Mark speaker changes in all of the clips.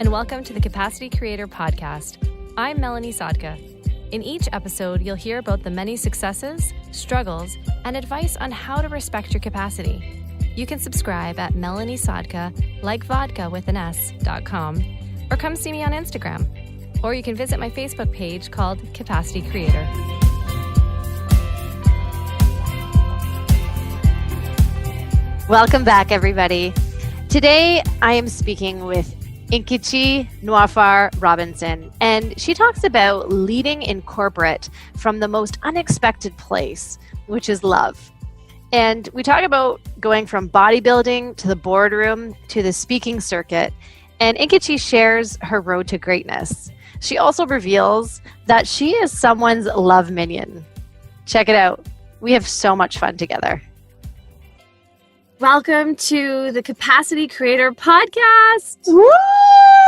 Speaker 1: and welcome to the Capacity Creator Podcast. I'm Melanie Sadka. In each episode, you'll hear about the many successes, struggles, and advice on how to respect your capacity. You can subscribe at melaniesadka, like vodka with an S.com, or come see me on Instagram. Or you can visit my Facebook page called Capacity Creator. Welcome back, everybody. Today, I am speaking with Nkechi Robinson, and she talks about leading in corporate from the most unexpected place, which is love. And we talk about going from bodybuilding to the boardroom to the speaking circuit, and Nkechi shares her road to greatness. She also reveals that she is someone's love minion. Check it out. We have so much fun together. Welcome to the Capacity Creator Podcast.
Speaker 2: Woo!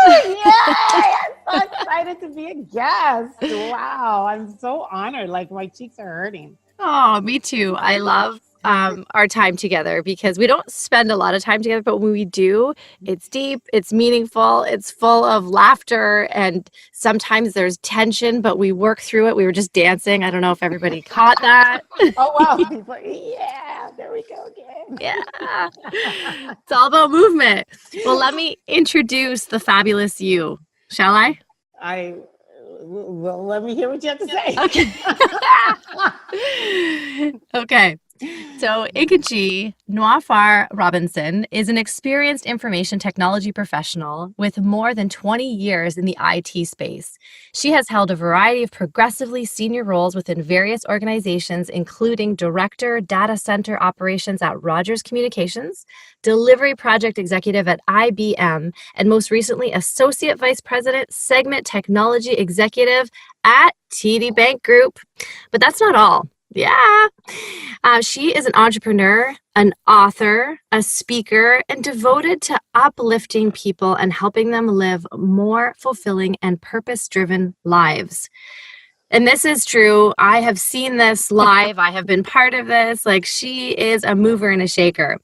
Speaker 2: Yay! I'm so excited to be a guest. Wow, I'm so honored. Like, my cheeks are hurting.
Speaker 1: Oh, me too. I love our time together because we don't spend a lot of time together, but when we do, it's deep, it's meaningful, it's full of laughter, and sometimes there's tension, but we work through it. We were just dancing. I don't know if everybody caught that.
Speaker 2: Oh, wow. He's like, yeah, there we go again.
Speaker 1: Yeah. It's all about movement. Well, let me introduce the fabulous you. Shall I?
Speaker 2: Well, let me hear what you have to say.
Speaker 1: Okay. Okay. So Nkechi Robinson is an experienced information technology professional with more than 20 years in the IT space. She has held a variety of progressively senior roles within various organizations, including Director, Data Center Operations at Rogers Communications, Delivery Project Executive at IBM, and most recently, Associate Vice President, Segment Technology Executive at TD Bank Group. But that's not all. Yeah. She is an entrepreneur, an author, a speaker, and devoted to uplifting people and helping them live more fulfilling and purpose-driven lives. And this is true. I have seen this live. I have been part of this. Like, she is a mover and a shaker.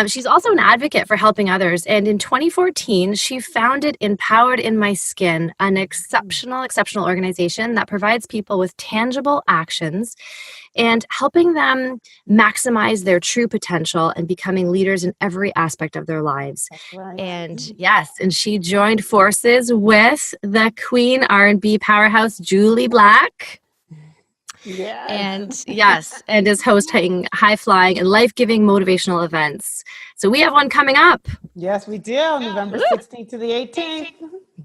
Speaker 1: She's also an advocate for helping others. And in 2014, she founded Empowered in My Skin, an exceptional organization that provides people with tangible actions and helping them maximize their true potential and becoming leaders in every aspect of their lives.
Speaker 2: That's right.
Speaker 1: And yes, and she joined forces with the Queen R&B powerhouse, Julie Black.
Speaker 2: Yeah.
Speaker 1: And yes, and is hosting high-flying and life-giving motivational events. So we have one coming up.
Speaker 2: Yes, we do. November 16th to the 18th.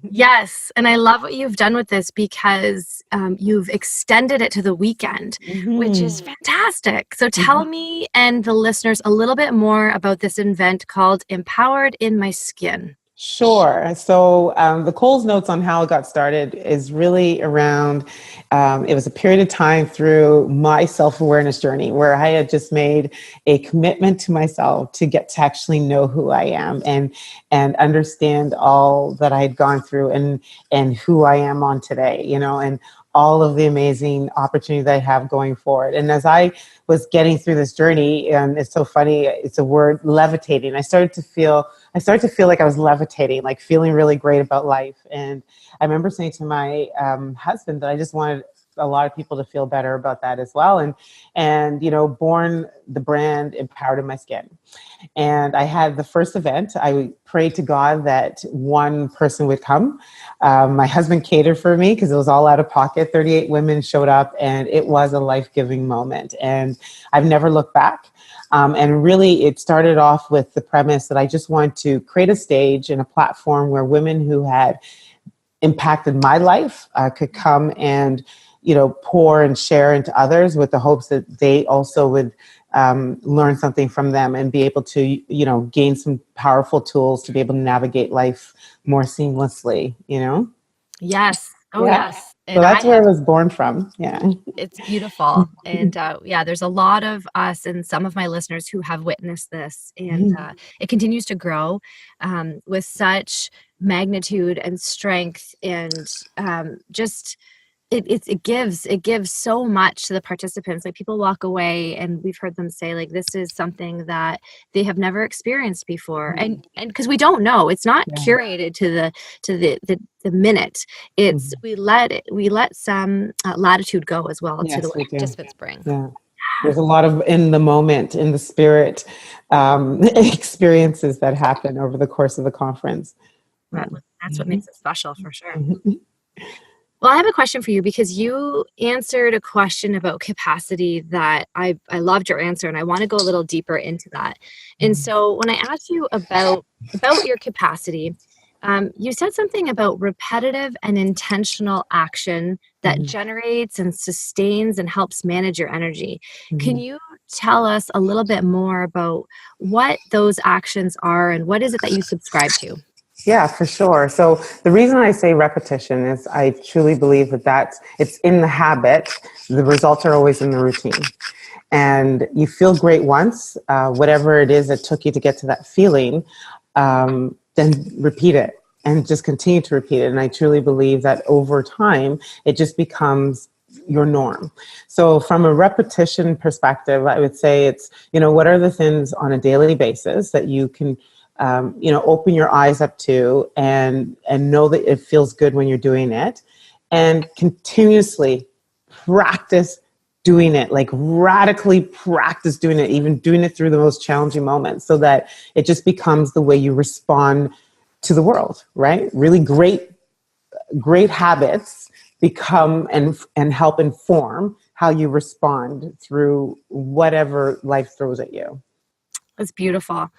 Speaker 1: Yes, and I love what you've done with this because you've extended it to the weekend, which is fantastic. So tell me and the listeners a little bit more about this event called Empowered in My Skin.
Speaker 2: Sure. So the Coles Notes on how it got started is really around, it was a period of time through my self-awareness journey where I had just made a commitment to myself to get to actually know who I am and understand all that I had gone through and who I am on today, and all of the amazing opportunity that I have going forward. And as I was getting through this journey, and it's so funny, it's a word, levitating. I started to feel like I was levitating, like feeling really great about life. And I remember saying to my husband that I just wanted a lot of people to feel better about that as well. And born the brand Empowered in My Skin. And I had the first event. I prayed to God that one person would come. My husband catered for me because it was all out of pocket. 38 women showed up, and it was a life-giving moment. And I've never looked back. And really, it started off with the premise that I just wanted to create a stage and a platform where women who had impacted my life could come and pour and share into others with the hopes that they also would learn something from them and be able to, gain some powerful tools to be able to navigate life more seamlessly,
Speaker 1: Yes. Oh,
Speaker 2: yeah.
Speaker 1: yes.
Speaker 2: So that's where it was born from. Yeah.
Speaker 1: It's beautiful. And there's a lot of us and some of my listeners who have witnessed this. And it continues to grow with such magnitude and strength and just it gives so much to the participants. Like, people walk away and we've heard them say, like, this is something that they have never experienced before. And because we don't know, it's not
Speaker 2: Yeah.
Speaker 1: curated to the minute. It's we let some latitude go as well to the
Speaker 2: Yes,
Speaker 1: way
Speaker 2: we do.
Speaker 1: participants bring.
Speaker 2: Yeah. There's a lot of in the moment, in the spirit experiences that happen over the course of the conference.
Speaker 1: That, that's what
Speaker 2: Mhm.
Speaker 1: makes it special, for sure.
Speaker 2: Mhm.
Speaker 1: Well, I have a question for you, because you answered a question about capacity that I loved your answer, and I want to go a little deeper into that. And so when I asked you about your capacity, you said something about repetitive and intentional action that
Speaker 2: Mhm.
Speaker 1: generates and sustains and helps manage your energy. Can
Speaker 2: Mhm.
Speaker 1: you tell us a little bit more about what those actions are, and what is it that you subscribe to?
Speaker 2: Yeah, for sure. So the reason I say repetition is I truly believe that it's in the habit. The results are always in the routine. And you feel great once, whatever it is that took you to get to that feeling, then repeat it and just continue to repeat it. And I truly believe that over time, it just becomes your norm. So from a repetition perspective, I would say it's, what are the things on a daily basis that you can, open your eyes up to and know that it feels good when you're doing it, and continuously practice doing it, like radically practice doing it, even doing it through the most challenging moments, so that it just becomes the way you respond to the world, right? Really great habits become and help inform how you respond through whatever life throws at you.
Speaker 1: It's beautiful.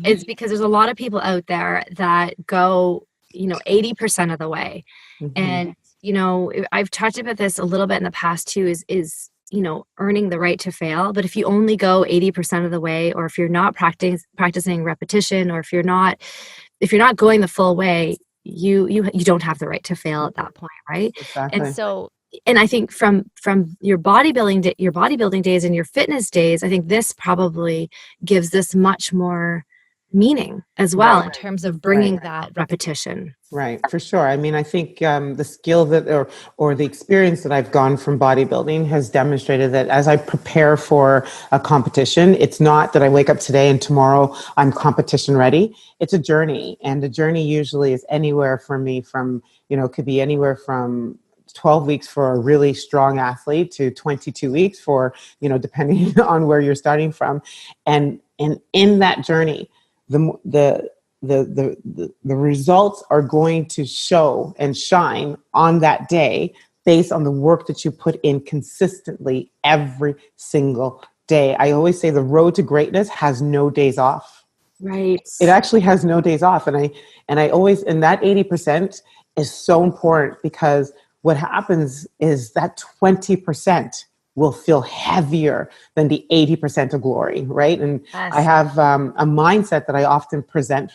Speaker 1: It's because there's a lot of people out there that go, 80% of the way.
Speaker 2: Mm-hmm.
Speaker 1: And, I've talked about this a little bit in the past too, is earning the right to fail. But if you only go 80% of the way, or if you're not practicing repetition, or if you're not going the full way, you don't have the right to fail at that point, right? And
Speaker 2: Exactly.
Speaker 1: so, and I think from your bodybuilding days and your fitness days, I think this probably gives this much more meaning as well,
Speaker 2: Right.
Speaker 1: in terms of
Speaker 2: Right.
Speaker 1: bringing that repetition.
Speaker 2: Right, for sure. I mean, I think the skill that, or the experience that I've gone from bodybuilding has demonstrated that as I prepare for a competition, it's not that I wake up today and tomorrow I'm competition ready. It's a journey, and the journey usually is anywhere for me from, could be anywhere from 12 weeks for a really strong athlete to 22 weeks for, depending on where you're starting from, and in that journey, the the results are going to show and shine on that day based on the work that you put in consistently every single day. I always say the road to greatness has no days off.
Speaker 1: Right.
Speaker 2: It actually has no days off. And I always, and that 80% is so important, because what happens is that 20% will feel heavier than the 80% of glory, right? And I
Speaker 1: Yes.
Speaker 2: have a mindset that I often present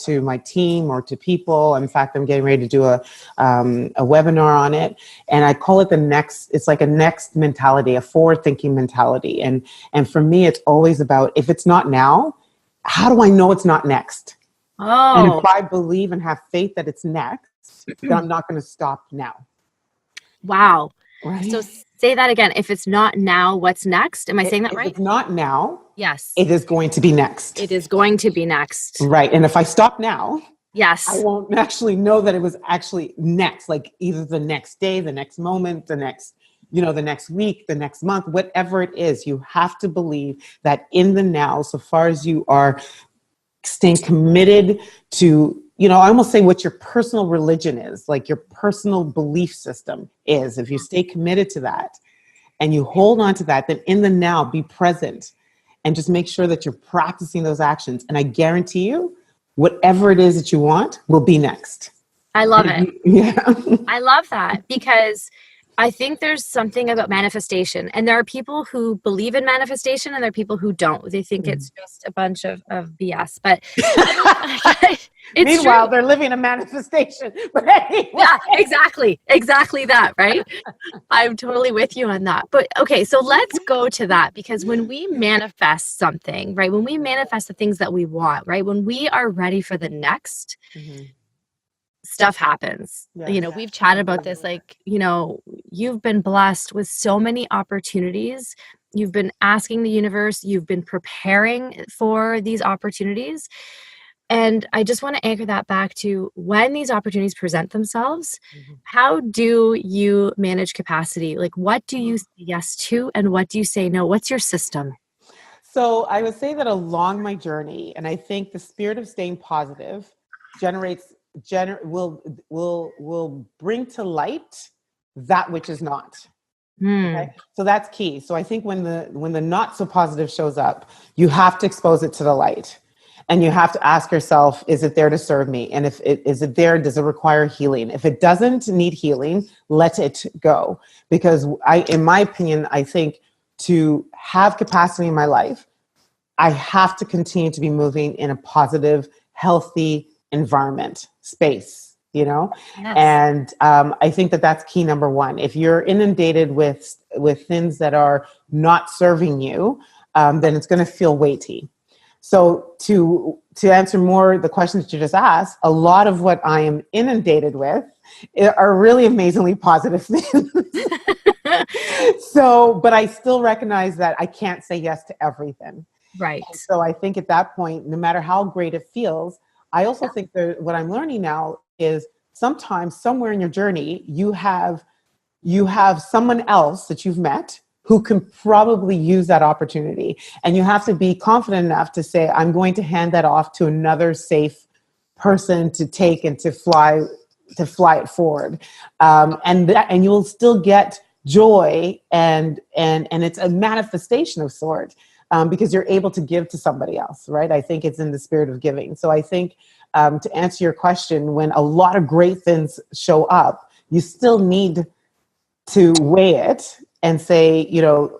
Speaker 2: to my team or to people. In fact, I'm getting ready to do a webinar on it, and I call it the next. It's like a next mentality, a forward-thinking mentality. And for me, it's always about, if it's not now, how do I know it's not next? And if
Speaker 1: Oh,
Speaker 2: I believe and have faith that it's next, then I'm not going to stop now,
Speaker 1: wow. So
Speaker 2: right?
Speaker 1: say that again. If it's not now, what's next? Am I saying that
Speaker 2: If
Speaker 1: right?
Speaker 2: it's not now,
Speaker 1: Yes.
Speaker 2: it is going to be next,
Speaker 1: It is going to be next.
Speaker 2: right? And if I stop now, I
Speaker 1: Yes.
Speaker 2: won't actually know that it was actually next, like either the next day, the next moment, the next week, the next month, whatever it is. You have to believe that in the now, so far as you are staying committed to, I almost say what your personal religion is, like your personal belief system is. If you stay committed to that and you hold on to that, then in the now, be present and just make sure that you're practicing those actions. And I guarantee you, whatever it is that you want will be next.
Speaker 1: I love it.
Speaker 2: Yeah.
Speaker 1: I love that, because I think there's something about manifestation, and there are people who believe in manifestation and there are people who don't. They think it's just a bunch of BS, but it's
Speaker 2: Meanwhile,
Speaker 1: true.
Speaker 2: they're living a manifestation. But anyway.
Speaker 1: Yeah, exactly that, right? I'm totally with you on that. But okay, so let's go to that, because when we manifest something, right? When we manifest the things that we want, right? When we are ready for the next,
Speaker 2: Mhm.
Speaker 1: stuff happens.
Speaker 2: Yes.
Speaker 1: We've chatted about this, like, you've been blessed with so many opportunities. You've been asking the universe, you've been preparing for these opportunities. And I just want to anchor that back to when these opportunities present themselves,
Speaker 2: Mhm.
Speaker 1: how do you manage capacity? Like, what do you say yes to and what do you say no? What's your system?
Speaker 2: So I would say that along my journey, and I think the spirit of staying positive generates will bring to light that which is not. Okay,
Speaker 1: Hmm.
Speaker 2: so that's key. So I think when the not so positive shows up, you have to expose it to the light, and you have to ask yourself, is it there to serve me? And if it is it there, does it require healing? If it doesn't need healing, let it go. Because in my opinion, I think to have capacity in my life, I have to continue to be moving in a positive, healthy environment, space,
Speaker 1: Yes.
Speaker 2: And I think that that's key number one. If you're inundated with things that are not serving you, then it's going to feel weighty. So to answer more the questions that you just asked, a lot of what I am inundated with are really amazingly positive things. So, but I still recognize that I can't say yes to everything. And
Speaker 1: Right.
Speaker 2: so I think at that point, no matter how great it feels, I also think that what I'm learning now is sometimes somewhere in your journey, you have someone else that you've met who can probably use that opportunity. And you have to be confident enough to say, I'm going to hand that off to another safe person to take and to fly it forward. And you'll still get joy and it's a manifestation of sort. Because you're able to give to somebody else, right? I think it's in the spirit of giving. So I think to answer your question, when a lot of great things show up, you still need to weigh it and say,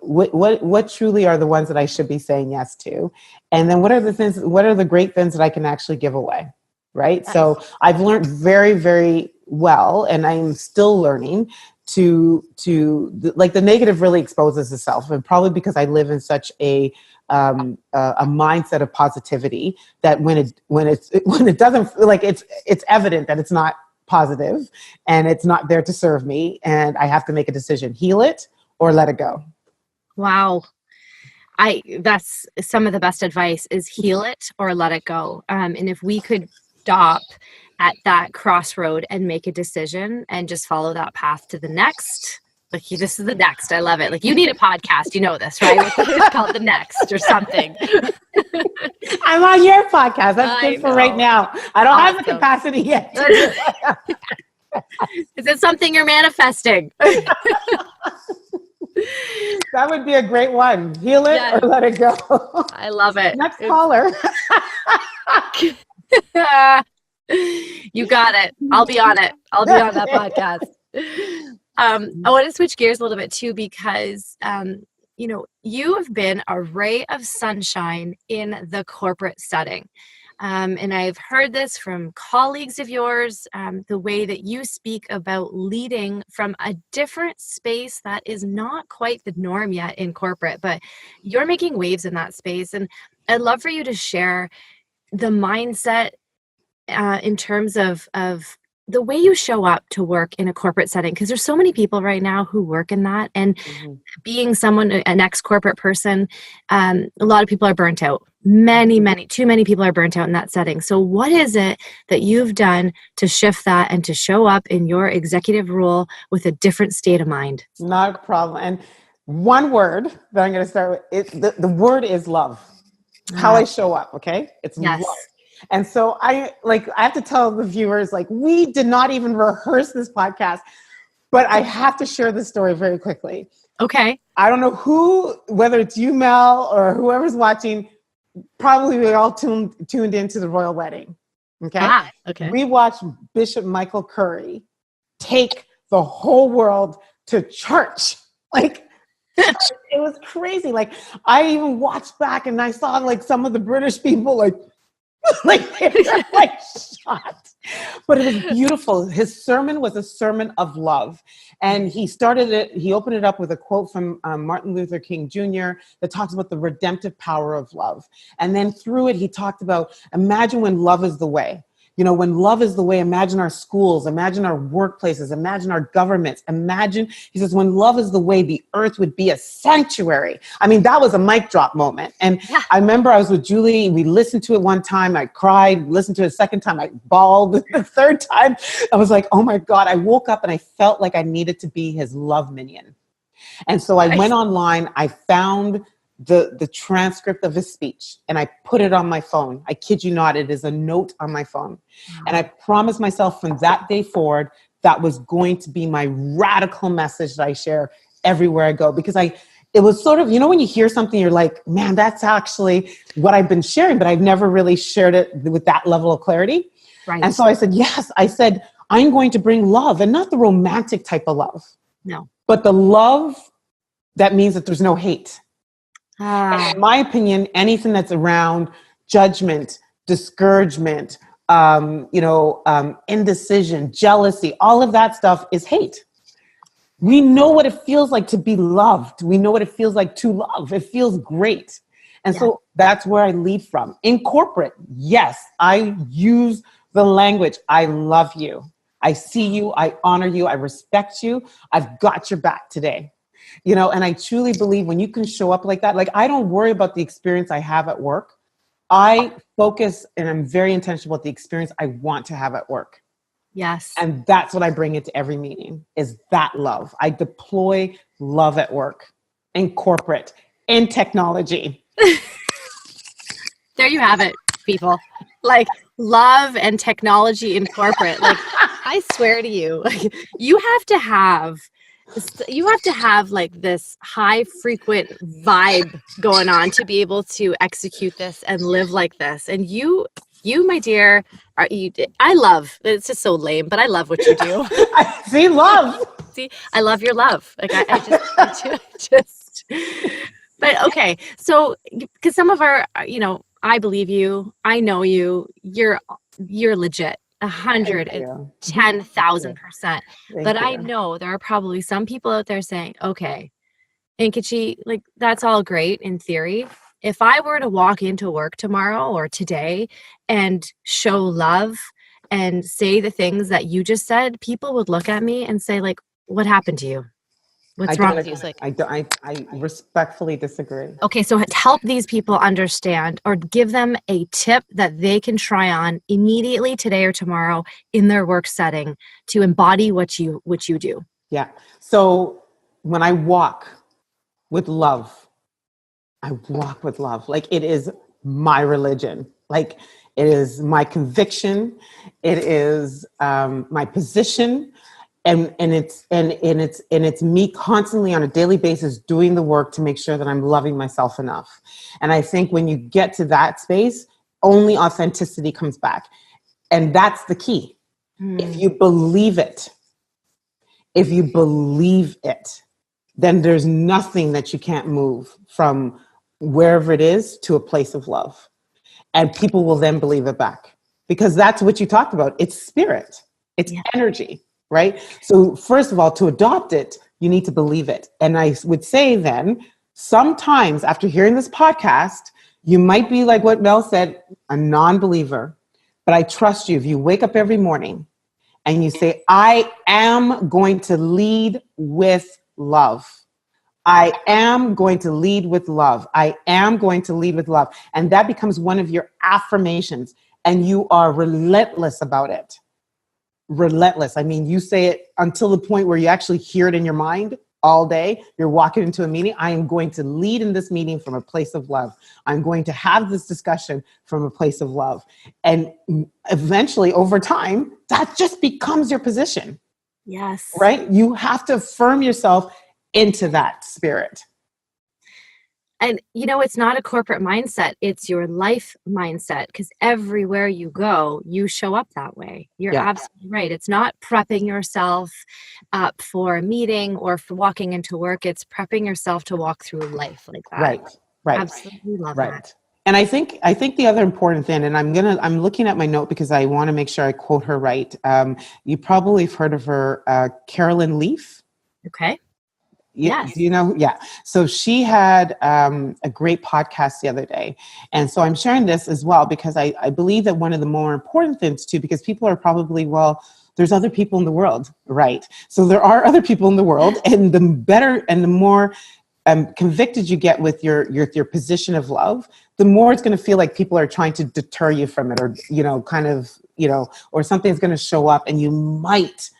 Speaker 2: what truly are the ones that I should be saying yes to, and then what are the great things that I can actually give away, right?
Speaker 1: Yes.
Speaker 2: So I've learned very, very well, and I'm still learning like the negative really exposes itself, and probably because I live in such a mindset of positivity that when it doesn't feel like it's evident that it's not positive and it's not there to serve me, and I have to make a decision: heal it or let it go.
Speaker 1: Wow. That's some of the best advice is heal it or let it go. And if we could stop at that crossroad and make a decision and just follow that path to the next, like this is the next. I love it. Like you need a podcast, you know this, right? It's called The Next or something.
Speaker 2: I'm on your podcast. That's
Speaker 1: I
Speaker 2: good for right
Speaker 1: know.
Speaker 2: now. I don't have the
Speaker 1: Awesome.
Speaker 2: capacity yet to do it.
Speaker 1: Is it something you're manifesting?
Speaker 2: That would be a great one. Heal it
Speaker 1: Yes,
Speaker 2: or let it go.
Speaker 1: I love it.
Speaker 2: Next caller.
Speaker 1: You got it. I'll be on it. I'll be on that podcast. I want to switch gears a little bit too, because you have been a ray of sunshine in the corporate setting. And I've heard this from colleagues of yours, the way that you speak about leading from a different space that is not quite the norm yet in corporate, but you're making waves in that space. And I'd love for you to share the mindset in terms of the way you show up to work in a corporate setting, because there's so many people right now who work in that, and
Speaker 2: Mhm.
Speaker 1: being someone, an ex-corporate person, a lot of people are burnt out. Too many people are burnt out in that setting. So what is it that you've done to shift that and to show up in your executive role with a different state of mind?
Speaker 2: Not a problem. And one word that I'm going to start with, the word is love. How I
Speaker 1: Ah,
Speaker 2: show up, okay? It's love.
Speaker 1: yes.
Speaker 2: And so I have to tell the viewers, like, we did not even rehearse this podcast, but I have to share this story very quickly.
Speaker 1: Okay.
Speaker 2: I don't know whether it's you, Mel, or whoever's watching, probably we all tuned into the royal wedding. Okay.
Speaker 1: Ah, okay.
Speaker 2: We watched Bishop Michael Curry take the whole world to church. Like, it was crazy. Like, I even watched back and I saw like some of the British people like they were like shocked. But it was beautiful. His sermon was a sermon of love. And he opened it up with a quote from Martin Luther King Jr. that talks about the redemptive power of love. And then through it, he talked about, imagine when love is the way. when love is the way, imagine our schools, imagine our workplaces, imagine our governments, he says, when love is the way, the earth would be a sanctuary. I mean, that was a mic drop moment. And
Speaker 1: Yeah.
Speaker 2: I remember I was with Julie, we listened to it one time, I cried, listened to it a second time, I bawled. The third time, I was like, oh my God, I woke up and I felt like I needed to be his love minion. And so I went online, I found the transcript of his speech and I put it on my phone. I kid you not, it is a note on my phone. Wow. And I promised myself from that day forward, that was going to be my radical message that I share everywhere I go. Because it was sort of, when you hear something, you're like, man, that's actually what I've been sharing, but I've never really shared it with that level of clarity. Right. And so I said, yes, I'm going to bring love, and not the romantic type of love. No. But the love that means that there's no hate. And in my opinion, anything that's around judgment, discouragement, indecision, jealousy, all of that stuff is hate. We know what it feels like to be loved. We know what it feels like to love. It feels great. And so that's where I lead from. In corporate, yes, I use the language. I love you. I see you. I honor you. I respect you. I've got your back today. And I truly believe when you can show up like that, like I don't worry about the experience I have at work. I focus and I'm very intentional about the experience I want to have at work. Yes. And that's what I bring into every meeting is that love. I deploy love at work, in corporate, in technology.
Speaker 1: There you have it, people. Like love and technology in corporate. Like I swear to you, like you have to have like this high frequent vibe going on to be able to execute this and live like this. And you, my dear, I love, it's just so lame, but I love what you do.
Speaker 2: See, love.
Speaker 1: See, I love your love. Like I just, but okay. So, because some of our, I believe you, I know you, you're legit. 110,000%. But I know there are probably some people out there saying, okay, Nkechi, like that's all great in theory. If I were to walk into work tomorrow or today and show love and say the things that you just said, people would look at me and say, like, what happened to you? What's wrong with you? Like,
Speaker 2: I respectfully disagree.
Speaker 1: Okay, so help these people understand or give them a tip that they can try on immediately today or tomorrow in their work setting to embody what you do.
Speaker 2: Yeah. So when I walk with love, I walk with love. Like it is my religion. Like it is my conviction. It is my position. And it's me constantly on a daily basis doing the work to make sure that I'm loving myself enough. And I think when you get to that space, only authenticity comes back. And that's the key. If you believe it, then there's nothing that you can't move from wherever it is to a place of love. And people will then believe it back. Because that's what you talked about. It's spirit. It's energy. Right? So first of all, to adopt it, you need to believe it. And I would say then, sometimes after hearing this podcast, you might be like what Mel said, a non-believer. But I trust you. If you wake up every morning and you say, I am going to lead with love. I am going to lead with love. I am going to lead with love. And that becomes one of your affirmations. And you are relentless about it. Relentless. I mean, you say it until the point where you actually hear it in your mind all day. You're walking into a meeting. I am going to lead in this meeting from a place of love. I'm going to have this discussion from a place of love. And eventually, over time, that just becomes your position.
Speaker 1: Yes.
Speaker 2: Right? You have to affirm yourself into that spirit.
Speaker 1: And, it's not a corporate mindset. It's your life mindset, because everywhere you go, you show up that way. You're absolutely right. It's not prepping yourself up for a meeting or for walking into work. It's prepping yourself to walk through life like that.
Speaker 2: Right.
Speaker 1: Absolutely love that.
Speaker 2: And I think the other important thing, and I'm looking at my note because I want to make sure I quote her right. You probably have heard of her, Carolyn Leaf.
Speaker 1: Okay.
Speaker 2: Yeah,
Speaker 1: Yes.
Speaker 2: do you know? Yeah. So she had a great podcast the other day. And so I'm sharing this as well because I believe that one of the more important things too, because people are probably, well, there's other people in the world, right? So there are other people in the world, and the better and the more convicted you get with your position of love, the more it's going to feel like people are trying to deter you from it, or kind of or something's going to show up, and you might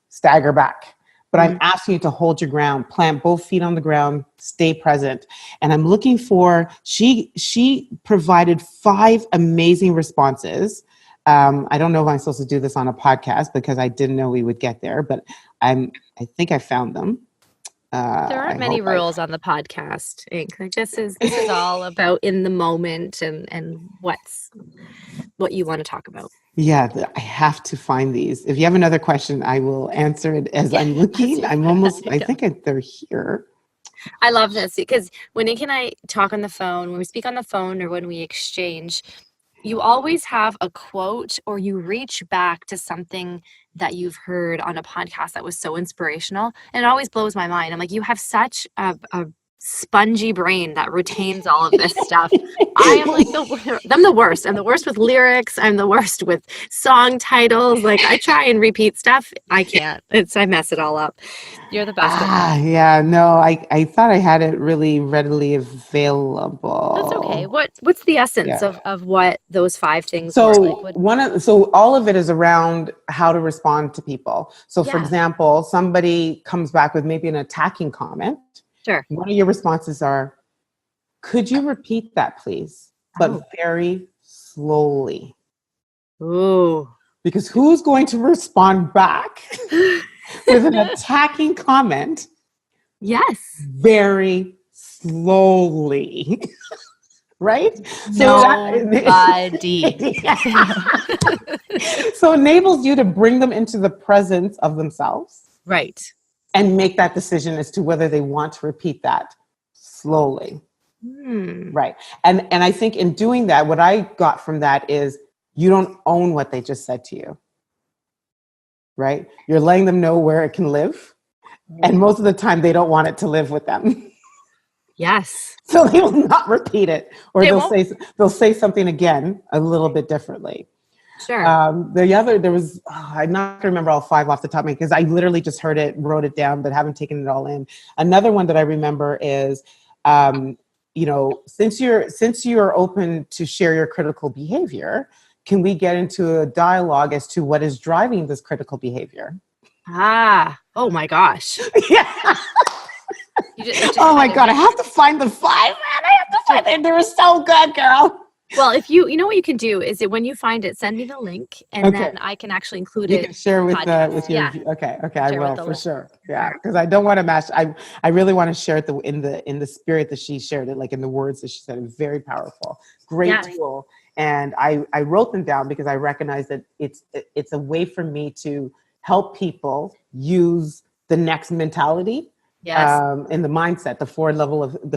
Speaker 2: stagger back. But I'm asking you to hold your ground, plant both feet on the ground, stay present. And I'm looking for, she provided 5 amazing responses. I don't know if I'm supposed to do this on a podcast because I didn't know we would get there, but I think I found them.
Speaker 1: There aren't many rules on the podcast, Ink. Like this is all about in the moment and what you want to talk about.
Speaker 2: Yeah, I have to find these. If you have another question, I will answer it as I'm looking. I think they're here.
Speaker 1: I love this because when Ink and I talk on the phone, when we speak on the phone or when we exchange, you always have a quote or you reach back to something that you've heard on a podcast that was so inspirational. And it always blows my mind. I'm like, you have such a spongy brain that retains all of this stuff. I am like I'm the worst. I'm the worst with lyrics. I'm the worst with song titles. Like I try and repeat stuff. I can't. I mess it all up. You're the best at that.
Speaker 2: Yeah, no, I thought I had it really readily available.
Speaker 1: That's okay. What's the essence of what those 5 things were?
Speaker 2: So all of it is around how to respond to people. So for example, somebody comes back with maybe an attacking comment.
Speaker 1: Sure.
Speaker 2: One of your responses are, could you repeat that, please? But very slowly.
Speaker 1: Ooh.
Speaker 2: Because who's going to respond back with an attacking comment?
Speaker 1: Yes.
Speaker 2: Very slowly. Right?
Speaker 1: Nobody.
Speaker 2: So it enables you to bring them into the presence of themselves.
Speaker 1: Right.
Speaker 2: And make that decision as to whether they want to repeat that slowly. Right. And I think in doing that, what I got from that is you don't own what they just said to you. Right? You're letting them know where it can live. And most of the time they don't want it to live with them.
Speaker 1: Yes.
Speaker 2: So they will not repeat it, or they'll say something again a little bit differently.
Speaker 1: Sure.
Speaker 2: I'm not gonna remember all 5 off the top of my head because I literally just heard it, wrote it down, but haven't taken it all in. Another one that I remember is, since you're open to share your critical behavior, can we get into a dialogue as to what is driving this critical behavior?
Speaker 1: Oh my gosh.
Speaker 2: Yeah. Oh my God, I have to find the 5, man. I have to find them. They were so good, girl.
Speaker 1: Well, if you know what you can do is that when you find it, send me the link, and then I can actually include it.
Speaker 2: You can share with your. Okay, I will for sure. Yeah, because I don't want to match. I really want to share it in the spirit that she shared it, like in the words that she said. It very powerful, great tool, and I wrote them down because I recognize that it's a way for me to help people use the next mentality, in the mindset, the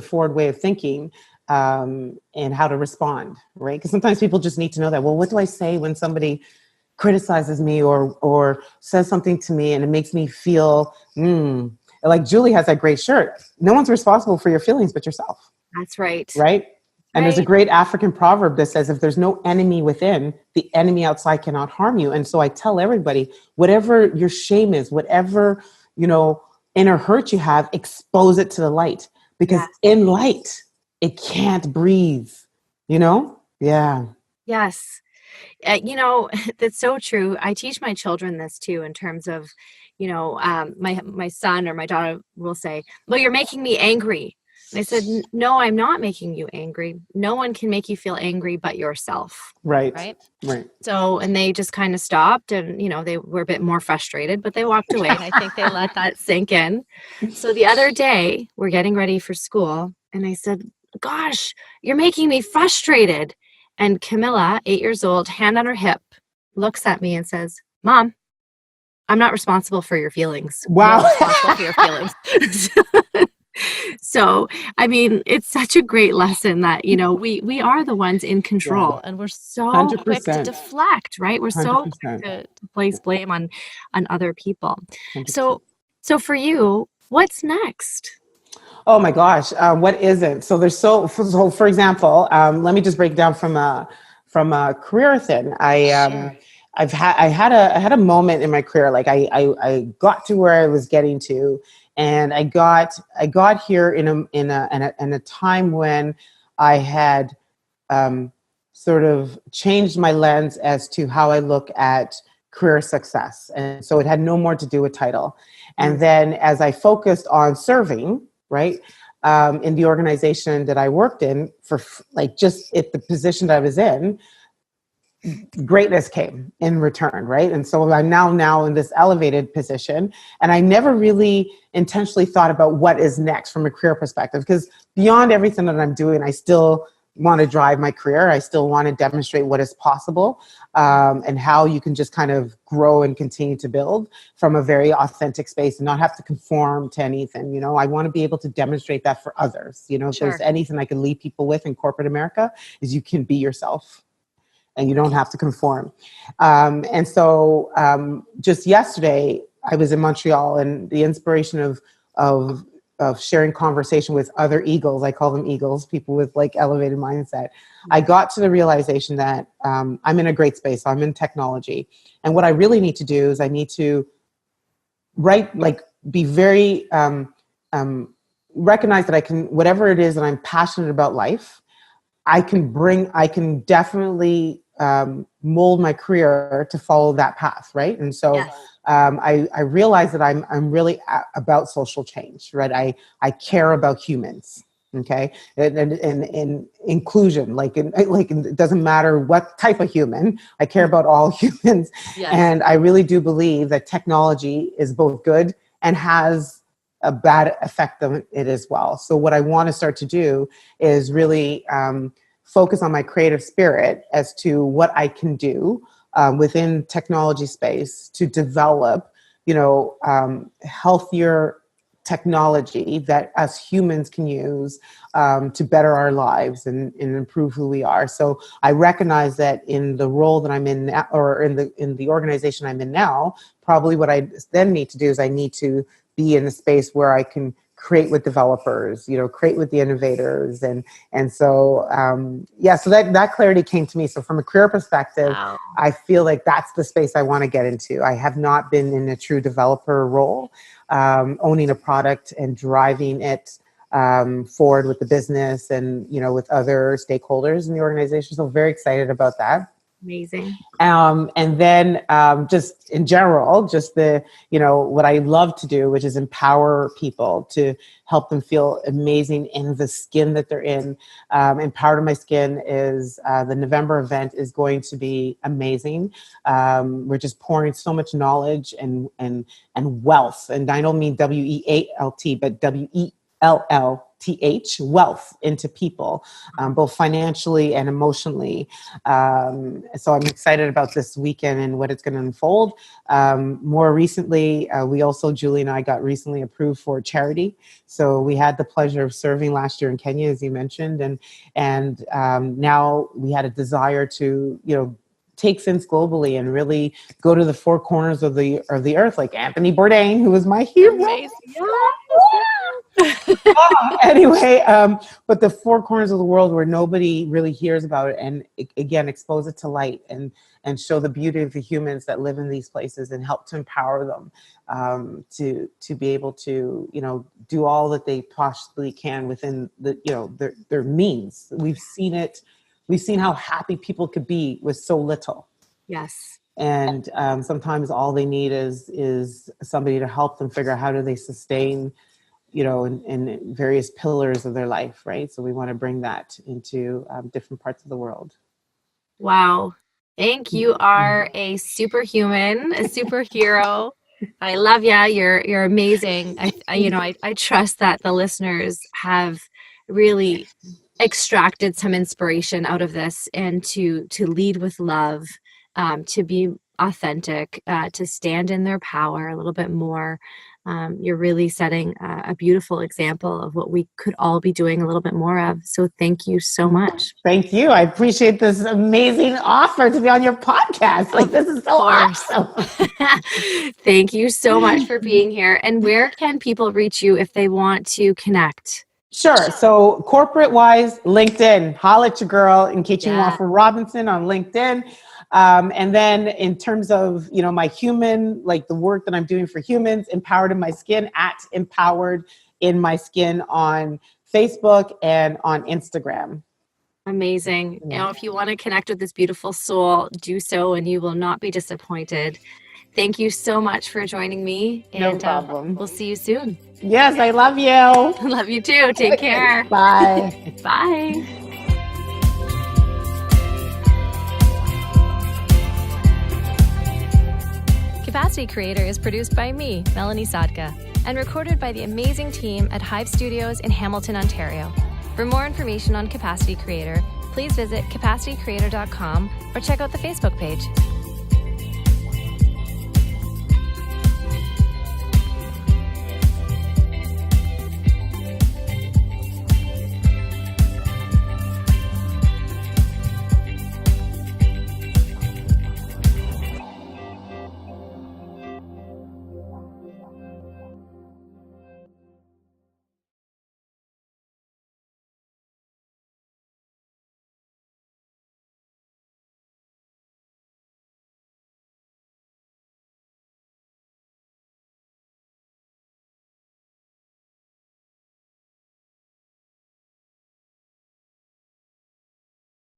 Speaker 2: forward way of thinking. And how to respond, right? Because sometimes people just need to know that, well, what do I say when somebody criticizes me or says something to me and it makes me feel, like Julie has that great shirt. No one's responsible for your feelings but yourself.
Speaker 1: That's right.
Speaker 2: Right? And there's a great African proverb that says, if there's no enemy within, the enemy outside cannot harm you. And so I tell everybody, whatever your shame is, whatever, inner hurt you have, expose it to the light. Because in light, it can't breathe, Yeah.
Speaker 1: Yes. That's so true. I teach my children this too, in terms of, my son or my daughter will say, well, you're making me angry. And I said, no, I'm not making you angry. No one can make you feel angry but yourself.
Speaker 2: Right.
Speaker 1: So, and they just kind of stopped and, they were a bit more frustrated, but they walked away. And I think they let that sink in. So the other day we're getting ready for school and I said, gosh, you're making me frustrated. And Camilla, 8 years old, hand on her hip, looks at me and says, Mom, I'm not responsible for your feelings.
Speaker 2: Wow.
Speaker 1: You're responsible for your feelings. So, I mean, it's such a great lesson that, we are the ones in control and we're so
Speaker 2: 100%.
Speaker 1: quick to deflect, right? We're so quick to place blame on other people. 100%. So for you, What's next?
Speaker 2: Oh my gosh, what isn't? So there's so for example, let me just break down from a career thing.
Speaker 1: Sure.
Speaker 2: I had a moment in my career, like I got to where I was getting to, and I got here in a time when I had um, sort of changed my lens as to how I look at career success. And so it had no more to do with title. And then as I focused on serving, right, in the organization that I worked in for like just at the position that I was in, greatness came in return, right? And so I'm now in this elevated position, and I never really intentionally thought about what is next from a career perspective, because beyond everything that I'm doing, I still want to drive my career. I still want to demonstrate what is possible, and how you can just kind of grow and continue to build from a very authentic space and not have to conform to anything. I want to be able to demonstrate that for others. If
Speaker 1: Sure.
Speaker 2: there's anything I can leave people with in corporate America, is you can be yourself and you don't have to conform. And so just yesterday, I was in Montreal, and the inspiration of sharing conversation with other eagles, I call them eagles, people with like elevated mindset. I got to the realization that I'm in a great space. I'm in technology. And what I really need to do is I need to be very, recognize that I can, whatever it is that I'm passionate about life, I can definitely mold my career to follow that path, right? And so
Speaker 1: Yes.
Speaker 2: I realize that I'm really about social change, right? I care about humans, okay, and inclusion, it doesn't matter what type of human. I care about all humans,
Speaker 1: Yes.
Speaker 2: and I really do believe that technology is both good and has a bad effect on it as well. So what I want to start to do is really focus on my creative spirit as to what I can do within technology space to develop, healthier technology that us humans can use to better our lives and improve who we are. So I recognize that in the role that I'm in now, or in the organization I'm in now, probably what I then need to do is I need to be in a space where I can create with developers, create with the innovators. And so, so that clarity came to me. So from a career perspective,
Speaker 1: Wow.
Speaker 2: I feel like that's the space I want to get into. I have not been in a true developer role, owning a product and driving it forward with the business and, with other stakeholders in the organization. So very excited about that.
Speaker 1: Amazing.
Speaker 2: And then just in general, just what I love to do, which is empower people to help them feel amazing in the skin that they're in. And part of my skin is the November event is going to be amazing. We're just pouring so much knowledge and wealth. And I don't mean WEALT, but WELLTH, wealth into people, both financially and emotionally. So I'm excited about this weekend and what it's going to unfold. More recently, Julie and I got recently approved for charity. So we had the pleasure of serving last year in Kenya, as you mentioned, and now we had a desire to, take things globally and really go to the four corners of the earth, like Anthony Bourdain, who was my hero.
Speaker 1: Amazing.
Speaker 2: Anyway, but the four corners of the world where nobody really hears about it, and again, expose it to light and show the beauty of the humans that live in these places and help to empower them to be able to, do all that they possibly can within their means. We've seen how happy people could be with so little.
Speaker 1: Yes.
Speaker 2: And sometimes all they need is somebody to help them figure out how do they sustain, in various pillars of their life, right? So we want to bring that into different parts of the world.
Speaker 1: Wow. Hank, you are a superhuman, a superhero. I love ya. You're amazing. I trust that the listeners have really extracted some inspiration out of this, and to lead with love, to be authentic, to stand in their power a little bit more. You're really setting a beautiful example of what we could all be doing a little bit more of. So thank you so much.
Speaker 2: Thank you. I appreciate this amazing offer to be on your podcast. Like, this is so awesome.
Speaker 1: Thank you so much for being here. And where can people reach you if they want to connect?
Speaker 2: Sure. So corporate wise, LinkedIn, holla at your girl, Nkechi
Speaker 1: Yeah,
Speaker 2: Robinson on LinkedIn. And then in terms of, my human, like the work that I'm doing for humans, Empowered in My Skin at Empowered in My Skin on Facebook and on Instagram.
Speaker 1: amazing.
Speaker 2: Yeah.
Speaker 1: If you want to connect with this beautiful soul, do so and you will not be disappointed. Thank you so much for joining me.
Speaker 2: No
Speaker 1: And
Speaker 2: problem.
Speaker 1: we'll see you soon.
Speaker 2: Yes, I love you.
Speaker 1: Love you too. Take care.
Speaker 2: Bye.
Speaker 1: Bye. Capacity Creator is produced by me, Melanie Sadka, and recorded by the amazing team at Hive Studios in Hamilton, Ontario. For more information on Capacity Creator, please visit capacitycreator.com or check out the Facebook page.